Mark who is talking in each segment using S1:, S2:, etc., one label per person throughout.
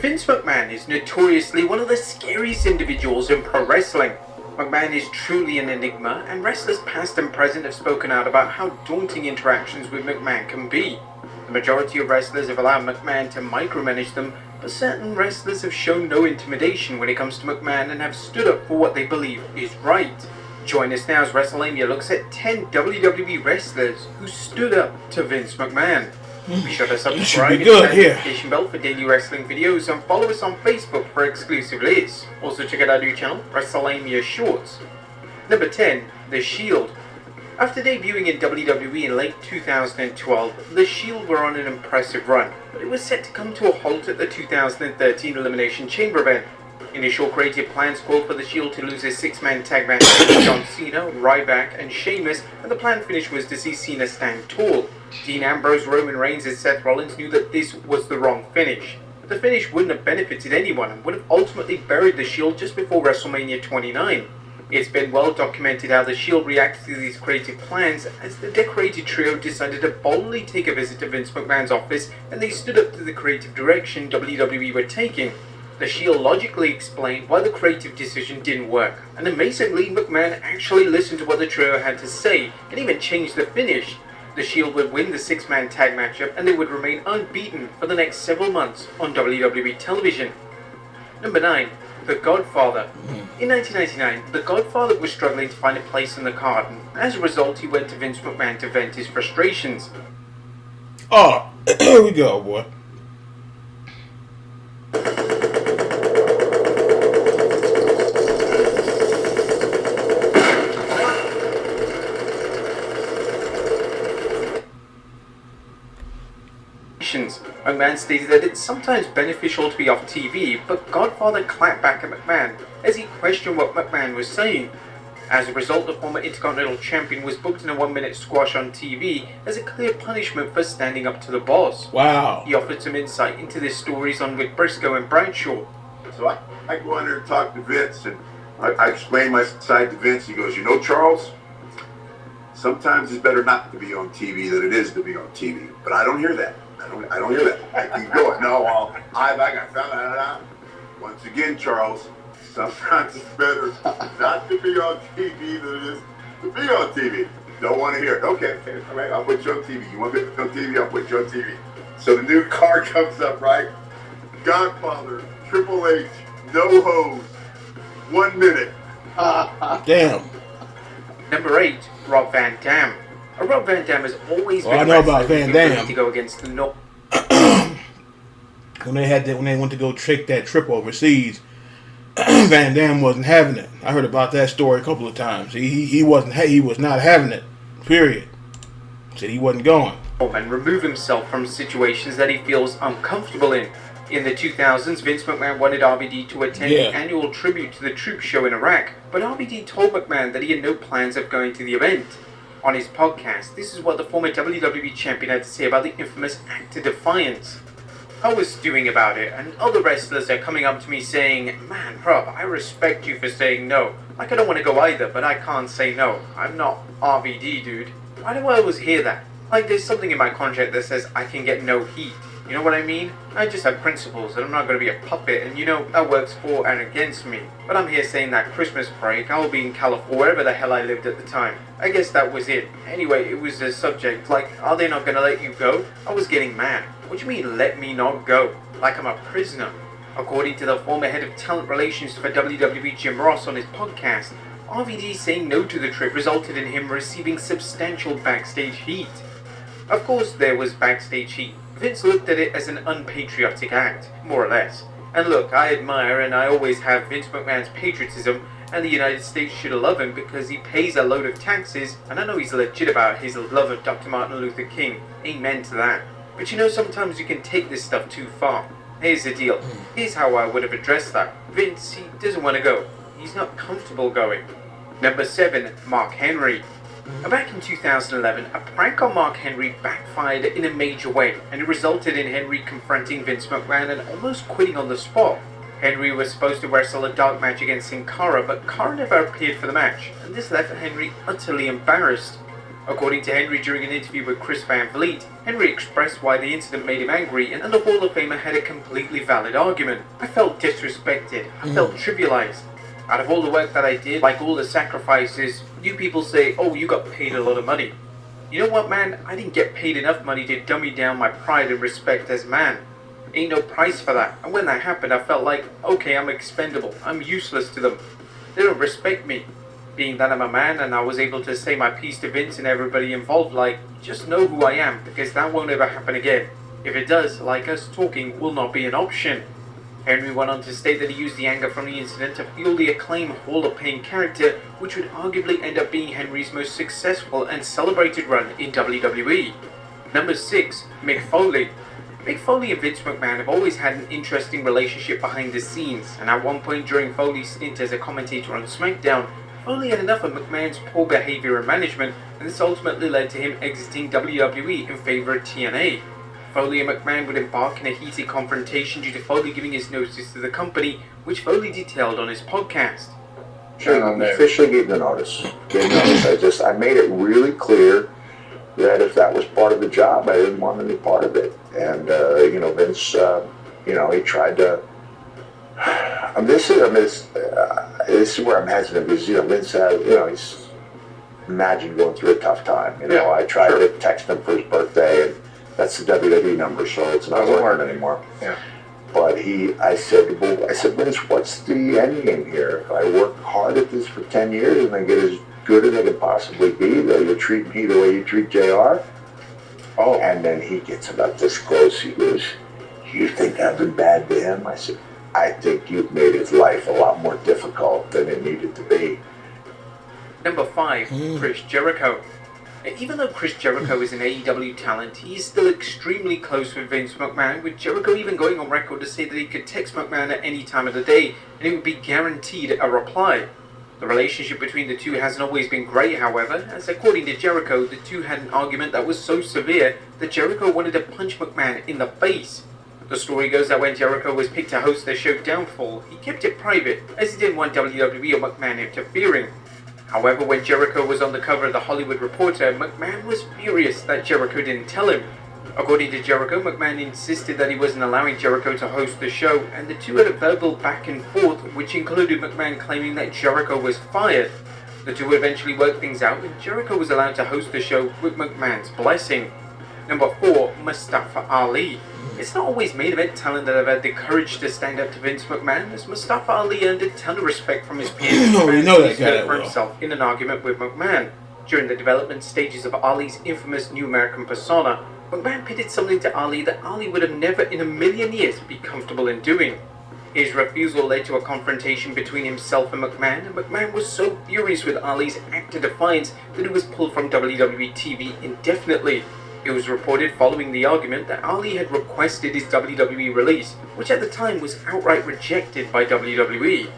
S1: Vince McMahon is notoriously one of the scariest individuals in pro wrestling. McMahon is truly an enigma, and wrestlers past and present have spoken out about how daunting interactions with McMahon can be. The majority of wrestlers have allowed McMahon to micromanage them, but certain wrestlers have shown no intimidation when it comes to McMahon and have stood up for what they believe is right. Join us now as WrestleMania looks at 10 WWE wrestlers who stood up to Vince McMahon. Be sure to subscribe and hit the notification bell for daily wrestling videos and follow us on Facebook for exclusive lists. Also check out our new channel, WrestleMania Shorts. Number 10, The Shield. After debuting in WWE in late 2012, The Shield were on an impressive run, but it was set to come to a halt at the 2013 Elimination Chamber event. Initial creative plans called for The Shield to lose a six-man tag match with John Cena, Ryback, and Sheamus, and the planned finish was to see Cena stand tall. Dean Ambrose, Roman Reigns, and Seth Rollins knew that this was the wrong finish. The finish wouldn't have benefited anyone and would have ultimately buried The Shield just before WrestleMania 29. It's been well documented how The Shield reacted to these creative plans as the decorated trio decided to boldly take a visit to Vince McMahon's office, and they stood up to the creative direction WWE were taking. The Shield logically explained why the creative decision didn't work, and amazingly McMahon actually listened to what the trio had to say and even changed the finish. The Shield would win the six-man tag matchup and they would remain unbeaten for the next several months on WWE television. Number 9. The Godfather. In 1999, The Godfather was struggling to find a place in the card, and as a result he went to Vince McMahon to vent his frustrations.
S2: Oh, here we go, boy.
S1: McMahon stated that it's sometimes beneficial to be off TV, but Godfather clapped back at McMahon as he questioned what McMahon was saying. As a result, the former Intercontinental Champion was booked in a 1-minute squash on TV as a clear punishment for standing up to the boss.
S2: Wow.
S1: He offered some insight into this stories on with Briscoe and Bradshaw.
S3: So I go in there and talk to Vince, and I explain my side to Vince. He goes, "You know, Charles, sometimes it's better not to be on TV than it is to be on TV." But I don't hear that. I don't hear that. I keep going. No, well, I got found out. Once again, Charles, sometimes it's better not to be on TV than it is to be on TV. Don't want to hear it. Okay, all right, I'll put you on TV. You want to be on TV? I'll put you on TV. So the new card comes up, right? Godfather, Triple H, no hose, 1 minute.
S2: Damn.
S1: Number 8, Rob Van Dam. Rob Van Dam has always been
S2: I know about Van Dam.
S1: to go against the North.
S2: when they went to go trick that trip overseas, Van Dam wasn't having it. I heard about that story a couple of times. He was not having it. Period. Said he wasn't going.
S1: And remove himself from situations that he feels uncomfortable in. In the 2000s, Vince McMahon wanted RVD to attend the annual tribute to the troop show in Iraq, but RVD told McMahon that he had no plans of going to the event. On his podcast, this is what the former WWE champion had to say about the infamous Act of Defiance. "I was stewing about it, and other wrestlers are coming up to me saying, 'Man, Rob, I respect you for saying no. Like, I don't want to go either, but I can't say no. I'm not RVD, dude. Why do I always hear that? Like, there's something in my contract that says I can get no heat. You know what I mean? I just have principles, and I'm not going to be a puppet, and you know, that works for and against me. But I'm here saying that Christmas break, I'll be in California, wherever the hell I lived at the time. I guess that was it. Anyway, it was a subject, like, are they not going to let you go? I was getting mad. What do you mean, let me not go? Like I'm a prisoner." According to the former head of talent relations for WWE, Jim Ross, on his podcast, RVD saying no to the trip resulted in him receiving substantial backstage heat. Of course, there was backstage heat. Vince looked at it as an unpatriotic act, more or less. And look, I admire and I always have Vince McMahon's patriotism, and the United States should love him because he pays a load of taxes, and I know he's legit about his love of Dr. Martin Luther King. Amen to that. But you know, sometimes you can take this stuff too far. Here's the deal. Here's how I would have addressed that. Vince, he doesn't want to go. He's not comfortable going. Number 7, Mark Henry. Back in 2011, a prank on Mark Henry backfired in a major way, and it resulted in Henry confronting Vince McMahon and almost quitting on the spot. Henry was supposed to wrestle a dark match against Sin Cara, but Cara never appeared for the match, and this left Henry utterly embarrassed. According to Henry, during an interview with Chris Van Vliet, Henry expressed why the incident made him angry, and the Hall of Famer had a completely valid argument. I felt disrespected. I felt trivialized. Out of all the work that I did, like all the sacrifices, you people say, oh, you got paid a lot of money. You know what, man? I didn't get paid enough money to dummy down my pride and respect as man. Ain't no price for that. And when that happened, I felt like, okay, I'm expendable. I'm useless to them. They don't respect me. Being that I'm a man and I was able to say my piece to Vince and everybody involved, like, just know who I am, because that won't ever happen again. If it does, like, us talking will not be an option. Henry went on to state that he used the anger from the incident to fuel the acclaimed Hall of Pain character, which would arguably end up being Henry's most successful and celebrated run in WWE. Number 6, Mick Foley. Mick Foley and Vince McMahon have always had an interesting relationship behind the scenes, and at one point during Foley's stint as a commentator on SmackDown, Foley had enough of McMahon's poor behavior and management, and this ultimately led to him exiting WWE in favor of TNA. Foley and McMahon would embark in a heated confrontation due to Foley giving his notice to the company, which Foley detailed on his podcast.
S4: I officially gave the notice. I made it really clear that if that was part of the job, I didn't want any part of it. And Vince, he tried to. This is where I'm hesitant because Vince had, he's imagine going through a tough time. I tried to text him for his birthday, and that's the WWE number, so it's not working anymore.
S5: Yeah.
S4: But I said, Vince, what's the end game here? If I work hard at this for 10 years and I get as good as I can possibly be, that you treat me the way you treat JR? Oh. And then he gets about this close. He goes, you think I've been bad to him? I said, I think you've made his life a lot more difficult than it needed to be.
S1: Number 5, Chris Jericho. Even though Chris Jericho is an AEW talent, he is still extremely close with Vince McMahon, with Jericho even going on record to say that he could text McMahon at any time of the day and he would be guaranteed a reply. The relationship between the two hasn't always been great, however, as according to Jericho, the two had an argument that was so severe that Jericho wanted to punch McMahon in the face. The story goes that when Jericho was picked to host the show Downfall, he kept it private, as he didn't want WWE or McMahon interfering. However, when Jericho was on the cover of The Hollywood Reporter, McMahon was furious that Jericho didn't tell him. According to Jericho, McMahon insisted that he wasn't allowing Jericho to host the show, and the two had a verbal back and forth, which included McMahon claiming that Jericho was fired. The two eventually worked things out, and Jericho was allowed to host the show with McMahon's blessing. Number 4, Mustafa Ali. It's not always main event talent that have had the courage to stand up to Vince McMahon, as Mustafa Ali earned a ton of respect from his peers for himself in an argument with McMahon. During the development stages of Ali's infamous New American persona, McMahon pitted something to Ali that Ali would have never in a million years be comfortable in doing. His refusal led to a confrontation between himself and McMahon was so furious with Ali's act of defiance that he was pulled from WWE TV indefinitely. It was reported following the argument that Ali had requested his WWE release, which at the time was outright rejected by WWE.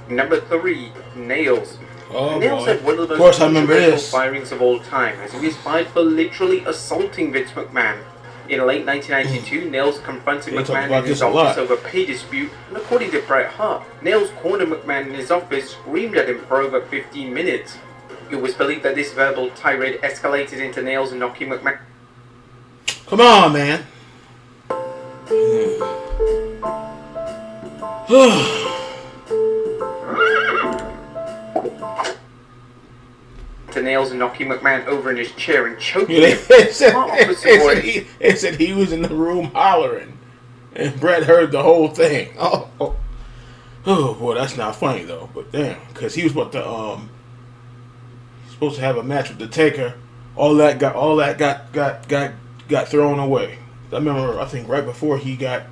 S1: Number 3, Nails. Nails had one of the most controversial firings of all time, as he was fired for literally assaulting Vince McMahon. In late 1992, Nails confronted McMahon in his office over a pay dispute, and according to Bret Hart, Nails cornered McMahon in his office, screamed at him for over 15 minutes. It was believed that this verbal tirade escalated into Nails and knocking McMahon.
S2: Come on, man.
S1: To Nails and knocking McMahon over in his chair and choking
S2: him.
S1: It
S2: said he was in the room hollering, and Bret heard the whole thing. Oh boy, that's not funny though. But damn, because he was supposed to have a match with the Taker. All that got thrown away. I remember, I think right before he got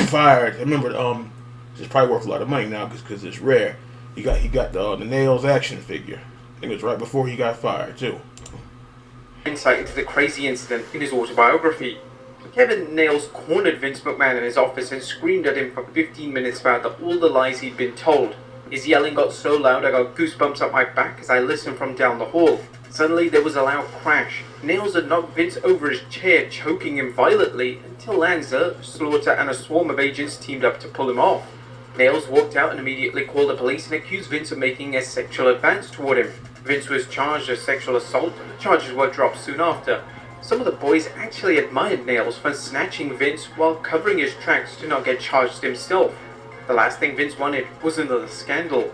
S2: fired. I remember, it's probably worth a lot of money now because it's rare. He got the Nails action figure. I think it was right before he got fired too.
S1: Insight into the crazy incident in his autobiography. Kevin Nails cornered Vince McMahon in his office and screamed at him for 15 minutes about all the lies he'd been told. His yelling got so loud I got goosebumps up my back as I listened from down the hall. Suddenly there was a loud crash. Nails had knocked Vince over his chair, choking him violently, until Lanza, Slaughter and a swarm of agents teamed up to pull him off. Nails walked out and immediately called the police and accused Vince of making a sexual advance toward him. Vince was charged of sexual assault, and the charges were dropped soon after. Some of the boys actually admired Nails for snatching Vince while covering his tracks to not get charged himself. The last thing Vince wanted was another scandal.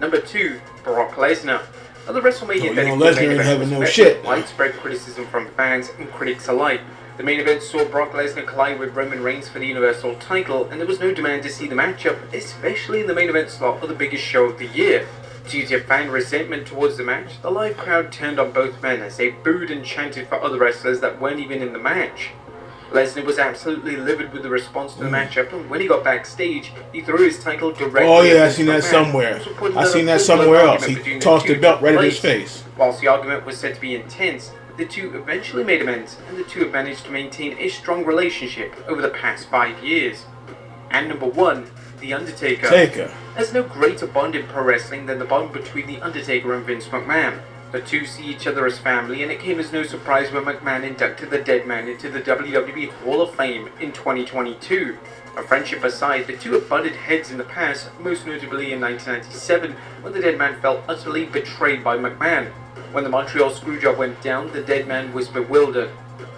S1: Number 2, Brock Lesnar. Now, the WrestleMania
S2: Lesnar ain't having no shit.
S1: Widespread criticism from fans and critics alike. The main event saw Brock Lesnar collide with Roman Reigns for the Universal title, and there was no demand to see the matchup, especially in the main event slot of the biggest show of the year. Due to fan resentment towards the match, the live crowd turned on both men as they booed and chanted for other wrestlers that weren't even in the match. Lesnar was absolutely livid with the response to the matchup, and when he got backstage, he threw his title directly
S2: Oh yeah, I
S1: at
S2: seen
S1: Vince
S2: that
S1: McMahon.
S2: somewhere.
S1: This reported
S2: I
S1: that
S2: seen
S1: a
S2: that
S1: full-blown
S2: somewhere else.
S1: argument
S2: He
S1: between the
S2: tossed
S1: two
S2: the belt
S1: took
S2: right at his
S1: place.
S2: face.
S1: Whilst the argument was said to be intense, the two eventually made amends, and the two have managed to maintain a strong relationship over the past 5 years. And number 1, The Undertaker. There's no greater bond in pro wrestling than the bond between The Undertaker and Vince McMahon. The two see each other as family, and it came as no surprise when McMahon inducted the dead man into the WWE Hall of Fame in 2022. A friendship aside, the two have butted heads in the past, most notably in 1997, when the dead man felt utterly betrayed by McMahon. When the Montreal Screwjob went down, the dead man was bewildered.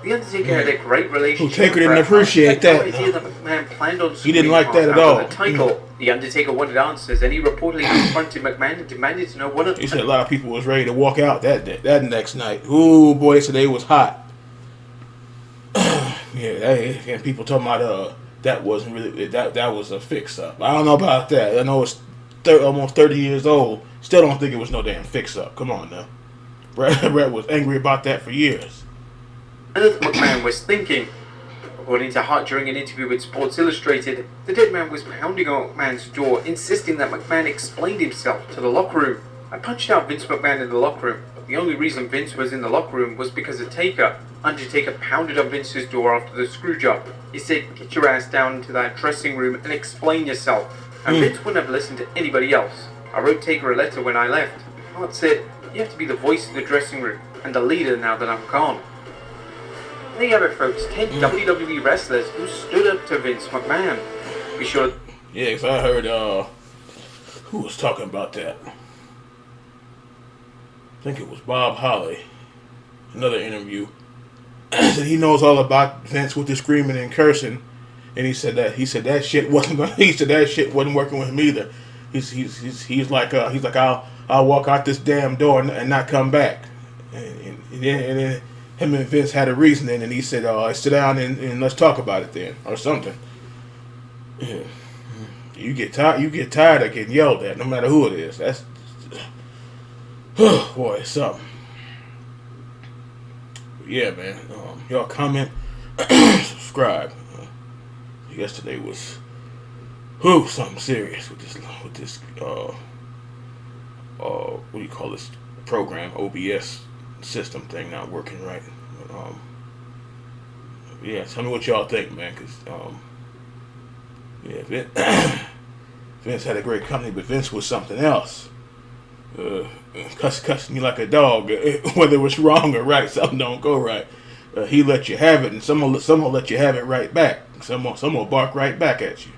S1: The Undertaker had a great relationship.
S2: Taker didn't appreciate that.
S1: Idea that McMahon planned on
S2: He didn't like that at
S1: after
S2: all.
S1: The title. The Undertaker wanted answers, and he reportedly confronted McMahon and demanded to know what.
S2: He said a lot of people was ready to walk out that next night. Ooh boy, they said they was hot. And people talking about that wasn't really that was a fix up. I don't know about that. I know it's almost 30 years old. Still don't think it was no damn fix up. Come on now. Brett was angry about that for years.
S1: McMahon was thinking. According to Hart during an interview with Sports Illustrated, the dead man was pounding on McMahon's door, insisting that McMahon explained himself to the locker room. I punched out Vince McMahon in the locker room, but the only reason Vince was in the locker room was because of Taker. Undertaker pounded on Vince's door after the screw job. He said, "Get your ass down into that dressing room and explain yourself." And Vince wouldn't have listened to anybody else. I wrote Taker a letter when I left. Hart said, "You have to be the voice of the dressing room and the leader now that I'm gone." There you have it, folks. 10 WWE wrestlers who stood up to Vince McMahon. Be sure.
S2: Yeah, because I heard, who was talking about that? I think it was Bob Holly. Another interview. Said he knows all about Vince with the screaming and cursing, and he said that shit wasn't working with him either. He's like I'll walk out this damn door and not come back, and then him and Vince had a reasoning, and he said, sit down and let's talk about it then, or something. Yeah. You get tired of getting yelled at, no matter who it is. That's boy, it's something. Yeah, man. Y'all comment, subscribe. Yesterday was something serious with this what do you call this program, OBS system thing not working right. But, yeah, tell me what y'all think, man, because Vince had a great company, but Vince was something else. Cussing me like a dog, whether it was wrong or right, something don't go right. He let you have it, and some will let you have it right back. Some will bark right back at you.